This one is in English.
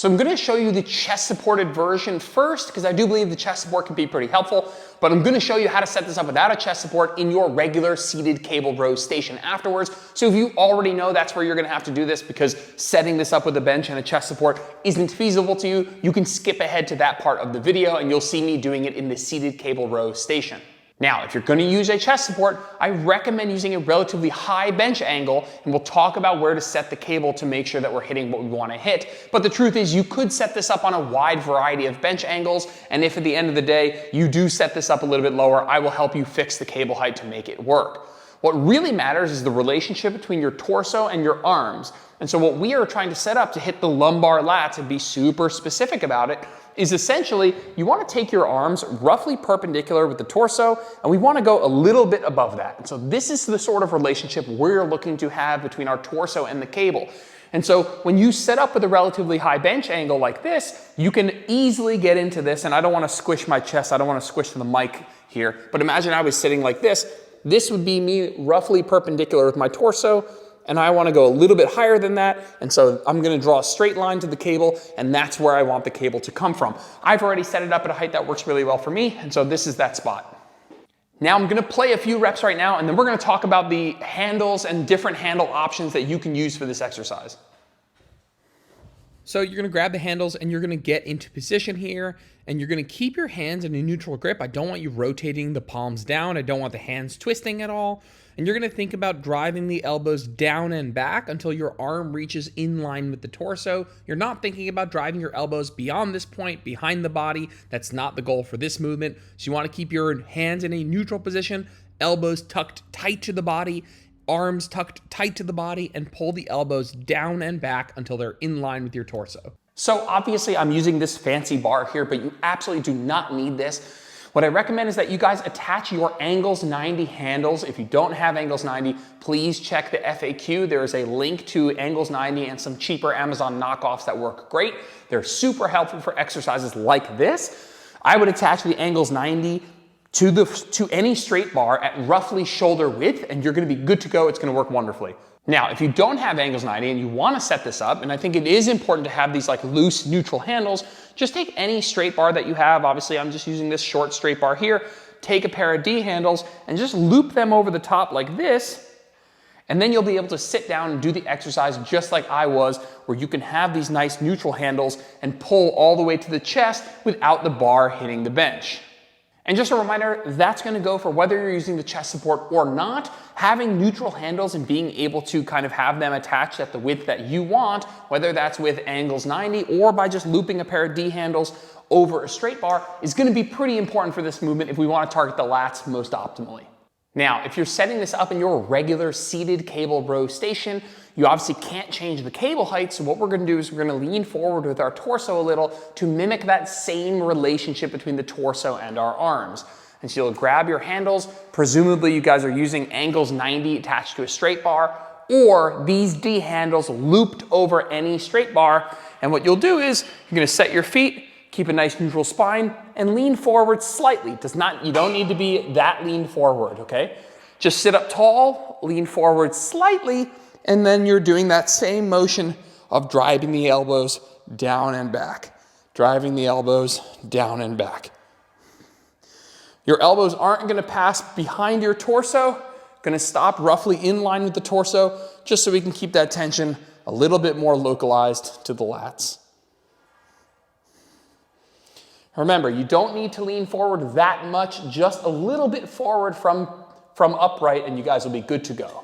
So I'm gonna show you the chest supported version first, because I do believe the chest support can be pretty helpful, but I'm gonna show you how to set this up without a chest support in your regular seated cable row station afterwards. So if you already know that's where you're gonna have to do this because setting this up with a bench and a chest support isn't feasible to you, you can skip ahead to that part of the video and you'll see me doing it in the seated cable row station. Now, if you're gonna use a chest support, I recommend using a relatively high bench angle, and we'll talk about where to set the cable to make sure that we're hitting what we wanna hit. But the truth is you could set this up on a wide variety of bench angles, and if at the end of the day, you do set this up a little bit lower, I will help you fix the cable height to make it work. What really matters is the relationship between your torso and your arms. And so what we are trying to set up to hit the lumbar lats and be super specific about it is essentially you want to take your arms roughly perpendicular with the torso, and we want to go a little bit above that. And so this is the sort of relationship we're looking to have between our torso and the cable. And so when you set up with a relatively high bench angle like this, you can easily get into this, and I don't want to squish my chest, I don't want to squish the mic here, but imagine I was sitting like this. This would be me roughly perpendicular with my torso, and I want to go a little bit higher than that, and so I'm going to draw a straight line to the cable, and that's where I want the cable to come from. I've already set it up at a height that works really well for me, and so this is that spot. Now I'm going to play a few reps right now, and then we're going to talk about the handles and different handle options that you can use for this exercise. So you're going to grab the handles and you're going to get into position here, and you're going to keep your hands in a neutral grip. I don't want you rotating the palms down. I don't want the hands twisting at all. And you're going to think about driving the elbows down and back until your arm reaches in line with the torso. You're not thinking about driving your elbows beyond this point, behind the body. That's not the goal for this movement. So you want to keep your hands in a neutral position, elbows tucked tight to the body, arms tucked tight to the body, and pull the elbows down and back until they're in line with your torso. So obviously I'm using this fancy bar here, but you absolutely do not need this. What I recommend is that you guys attach your Angles 90 handles. If you don't have Angles 90, please check the FAQ. There is a link to Angles 90 and some cheaper Amazon knockoffs that work great. They're super helpful for exercises like this. I would attach the Angles 90 to any straight bar at roughly shoulder width, and you're gonna be good to go. It's gonna work wonderfully. Now, if you don't have Angles 90 and you wanna set this up, and I think it is important to have these like loose neutral handles, just take any straight bar that you have. Obviously, I'm just using this short straight bar here. Take a pair of D handles and just loop them over the top like this, and then you'll be able to sit down and do the exercise just like I was, where you can have these nice neutral handles and pull all the way to the chest without the bar hitting the bench. And just a reminder, that's going to go for whether you're using the chest support or not. Having neutral handles and being able to kind of have them attached at the width that you want, whether that's with Angles 90 or by just looping a pair of D handles over a straight bar, is going to be pretty important for this movement if we want to target the lats most optimally. Now, if you're setting this up in your regular seated cable row station, you obviously can't change the cable height, so what we're gonna do is we're gonna lean forward with our torso a little to mimic that same relationship between the torso and our arms. And so you'll grab your handles, presumably you guys are using Angles 90 attached to a straight bar, or these D handles looped over any straight bar, and what you'll do is you're gonna set your feet, keep a nice neutral spine, and lean forward slightly. You don't need to be that lean forward, okay? Just sit up tall, lean forward slightly, and then you're doing that same motion of driving the elbows down and back. Driving the elbows down and back. Your elbows aren't gonna pass behind your torso, gonna stop roughly in line with the torso, just so we can keep that tension a little bit more localized to the lats. Remember, you don't need to lean forward that much, just a little bit forward from upright, and you guys will be good to go.